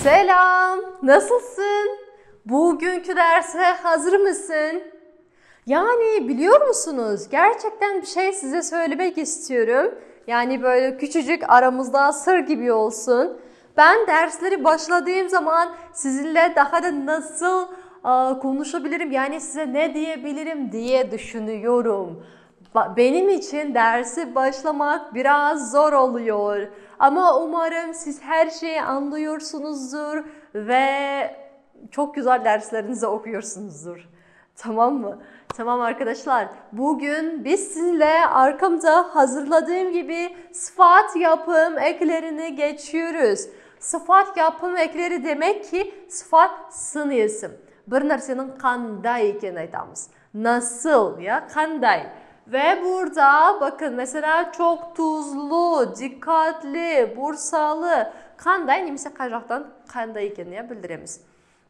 Selam, nasılsın? Bugünkü derse hazır mısın? Yani biliyor musunuz? Gerçekten bir şey size söylemek istiyorum. Yani böyle küçücük aramızda sır gibi olsun. Ben dersleri başladığım zaman sizinle daha da nasıl konuşabilirim, yani size ne diyebilirim diye düşünüyorum. Benim için dersi başlamak biraz zor oluyor. Ama umarım siz her şeyi anlıyorsunuzdur ve çok güzel derslerinizi okuyorsunuzdur. Tamam mı? Tamam arkadaşlar. Bugün biz sizinle arkamda hazırladığım gibi sıfat yapım eklerini geçiyoruz. Sıfat yapım ekleri demek ki sıfat sını isim. Bir narsenin qanday ekeni aytamiz. Nasıl ya? Qanday. Ve burada bakın mesela çok tuzlu, dikkatli, bursalı, qanday немесе qay жақтан qanday ekenini bildiremiz.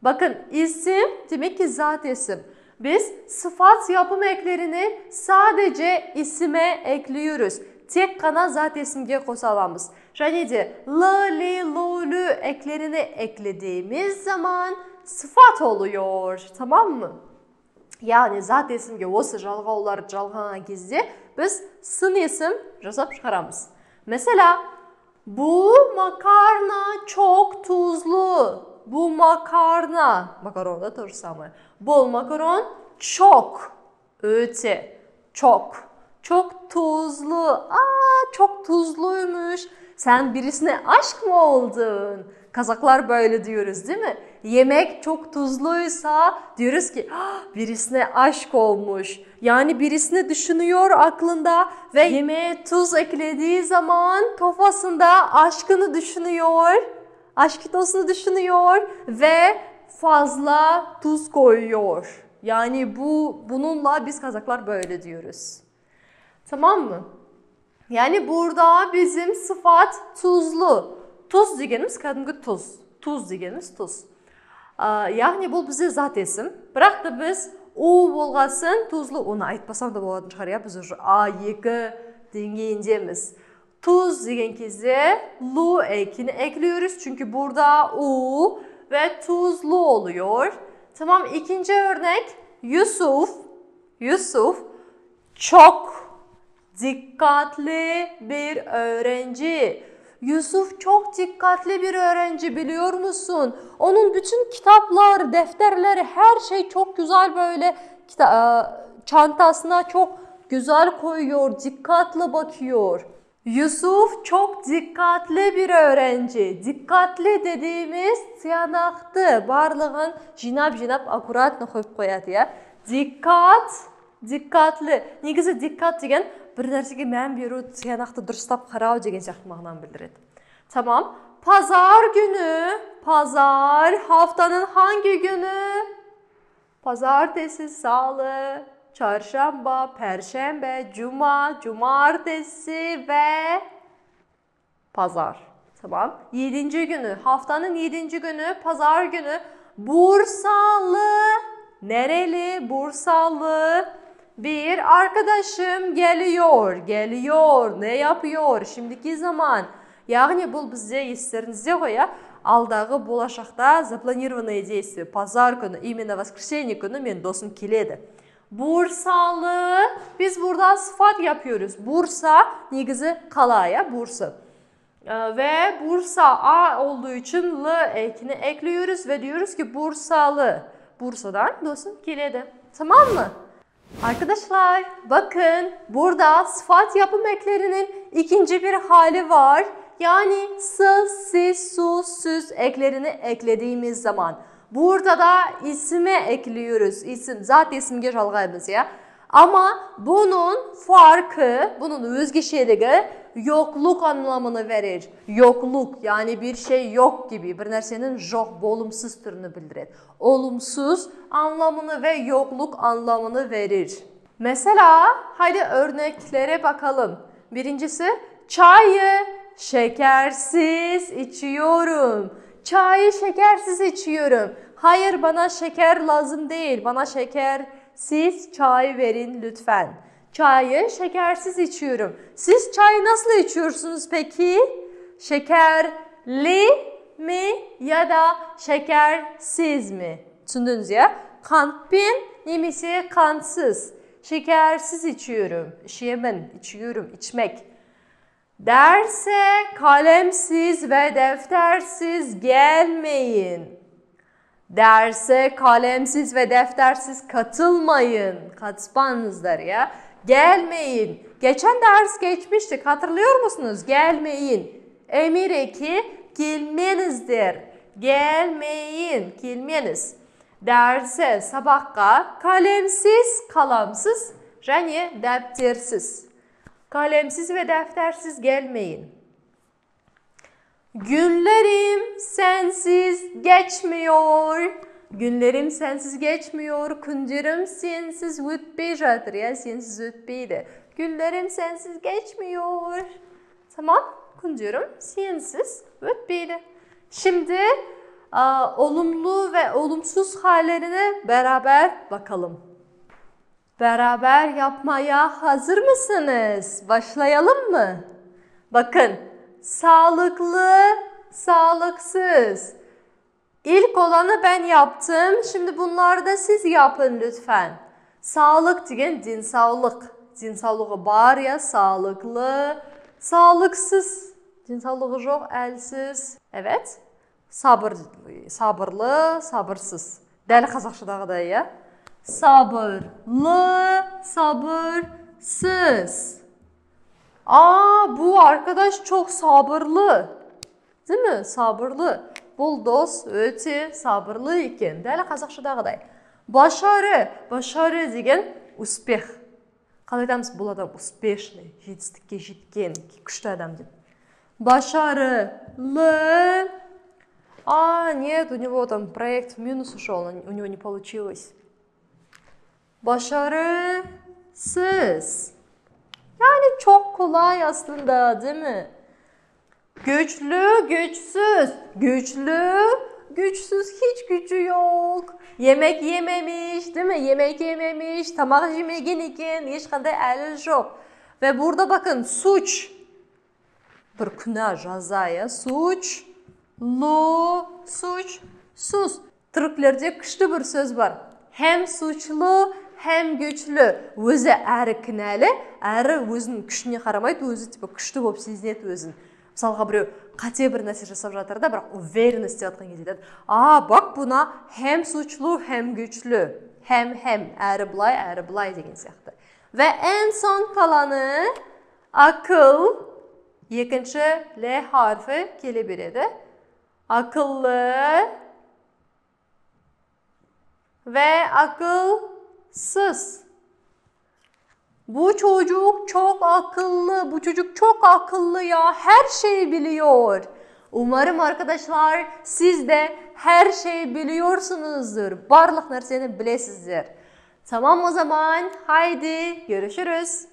Bakın isim demek ki zat isim. Biz sıfat yapım eklerini sadece isime ekliyoruz. Tek kana zat isimge qosa alamız. Және de l, li, lu, lü eklerini eklediğimiz zaman sıfat oluyor. Tamam mı? Yani zat isimge осы жалғаулар жалғаған кезде biz сын isim жасап шығарамыз. Mesela bu makarna çok tuzlu. Bu makarna. Makaron da тоже самое. Bol makaron çok. Öte. Çok. Çok tuzlu. Çok tuzluymuş. Sen birisine aşk mı oldun? Kazaklar böyle diyoruz değil mi? Yemek çok tuzluysa diyoruz ki birisine aşk olmuş. Yani birisini düşünüyor aklında ve yemeğe tuz eklediği zaman kafasında aşkını düşünüyor. Aşkitosunu düşünüyor ve fazla tuz koyuyor. Yani bununla biz Kazaklar böyle diyoruz. Tamam mı? Yani burada bizim sıfat tuzlu. Tuz degenimiz kәдімгі tuz. Tuz degenimiz tuz. Yani bu bize zat isim. Бірақ та biz o болғасын tuzlu. Onu айтпасам da болатын шығар ya. Biz A2 dengeyindemiz. Tuz degen кезде lu ekini ekliyoruz. Çünkü burada u ve tuzlu oluyor. Tamam, ikinci örnek Yusuf. Yusuf çok dikkatli bir öğrenci. Yusuf çok dikkatli bir öğrenci, biliyor musun? Onun bütün kitaplar, defterleri, her şey çok güzel böyle çantasına çok güzel koyuyor, dikkatli bakıyor. Yusuf çok dikkatli bir öğrenci. Dikkatli dediğimiz tiyanaktı. Bарлығын жинап аккуратно қойып қояды ya. Dikkat, dikkatli. Негізі dikkat деген bir нәрсеге мән беру, тиянақты дұрыстап қарау деген сияқты мағынаны білдіреді. Tamam. Pazar günü. Pazar haftanın hangi günü? Pazartesi, salı, çarşamba, perşembe, cuma, cumartesi ve pazar. Tamam. 7. günü. Haftanın 7. günü. Pazar günü. Bursalı. Nereli? Bursalı. Bir arkadaşım geliyor. Geliyor. Ne yapıyor? Şimdiki zaman. Yani бұл бізде естеріңізде ғой ya. Алдағы болашақта запланированное действие. Pazar günü, именно воскресенье günü men dosum keledi. Bursalı. Biz burada sıfat yapıyoruz. Bursa негізі қала ya, Bursa. Ve Bursa A olduğu için L ekini ekliyoruz ve diyoruz ki Bursalı. Bursa'dan dostum keledi. Tamam mı? Arkadaşlar bakın burada sıfat yapım eklerinin ikinci bir hali var. Yani sı, si, su, süs eklerini eklediğimiz zaman. Burada da isime ekliyoruz. İsim, zat isimge жалғаймыз ya. Ama bunun farkı, bunun özgeçeliği yokluk anlamını verir. Yokluk, yani bir şey yok gibi, bir нәрсенің жоқ, болымсыз türünü bildirir. Olumsuz anlamını ve yokluk anlamını verir. Mesela haydi örneklere bakalım. Birincisi çayı şekersiz içiyorum. Çayı şekersiz içiyorum. Hayır, bana şeker lazım değil. Bana şekersiz çay verin lütfen. Çayı şekersiz içiyorum. Siz çayı nasıl içiyorsunuz peki? Şekerli mi ya da şekersiz mi? Düşündünüz ya? Kantpin nemisi kantsız. Şekersiz içiyorum. İçiyorum, içmek. Derse kalemsiz ve deftersiz gelmeyin. Derse kalemsiz ve deftersiz katılmayın. Katılmanızdır ya. Gelmeyin. Geçen ders geçmiştik. Hatırlıyor musunuz? Gelmeyin. Emir eki gelmenizdir. Gelmeyin. Gelmeniz. Derse sabahqa kalemsiz, kalamsız және deftersiz. Kalemsiz ve deftersiz gelmeyin. Günlerim sensiz geçmiyor. Günlerim sensiz geçmiyor. Günlerim sensiz ötmey жатыр ya. Sensiz ötmeydi. Günlerim sensiz geçmiyor. Tamam. Günlerim sensiz ötmeydi. Şimdi olumlu ve olumsuz hallerine beraber bakalım. Beraber yapmaya hazır mısınız? Başlayalım mı? Bakın. Sağlıklı, sağlıksız. İlk olanı ben yaptım. Şimdi bunları da siz yapın lütfen. Sağlık degan cinsavlık. Cinsavlığı var ya, sağlıklı, sağlıksız. Cinsavlığı yok, elsiz. Evet. Sabırlı, sabırsız. Deli Қазақшадағыдай ya. Sabırlı, sabırsız. Bu arkadaş çok sabırlı. Değil mi? Sabırlı. Бұл дос өте sabırlı ekan. Дәл Қазақшадағыдай. Başarı. Başarı деген успех. Қалай айтамыз, бұл адам успешный, жетістікке жеткен, күшті адам деп. Başarılı. Нет, у него там проект в минус ушел, у него не получилось. Başarısız. Yani çok kolay aslında, değil mi? Güçlü, güçsüz. Güçlü, güçsüz, hiç gücü yok. Yemek yememiş, değil mi? Yemek yememiş, tamak yemegen ekan, ешқандай әлі yok. Ve burada bakın suç. Bir günah, жаза ya. Suçsuz. Türklerde güçlü bir söz var. Hem suçlu, hem güçlü. Өзі әрі кінәлі, әрі өзінің күшіне қарамайды, өзі типа күшті болып сезінеді өзін. Мысалға біреу қате бір нәрсе жасап жатыр да, бірақ уверенность деп жатқан кезде bak buna hem suçlu hem güçlü. Hem әрі былай деген сияқты. Ve en son kalanı akıl. Екінші L harfi keleberedi. Akıllı ve akılsız. Bu çocuk çok akıllı. Bu çocuk çok akıllı ya. Her şeyi biliyor. Umarım arkadaşlar siz de her şeyi biliyorsunuzdur. Барлық нәрсені білесіздер. Tamam o zaman. Haydi görüşürüz.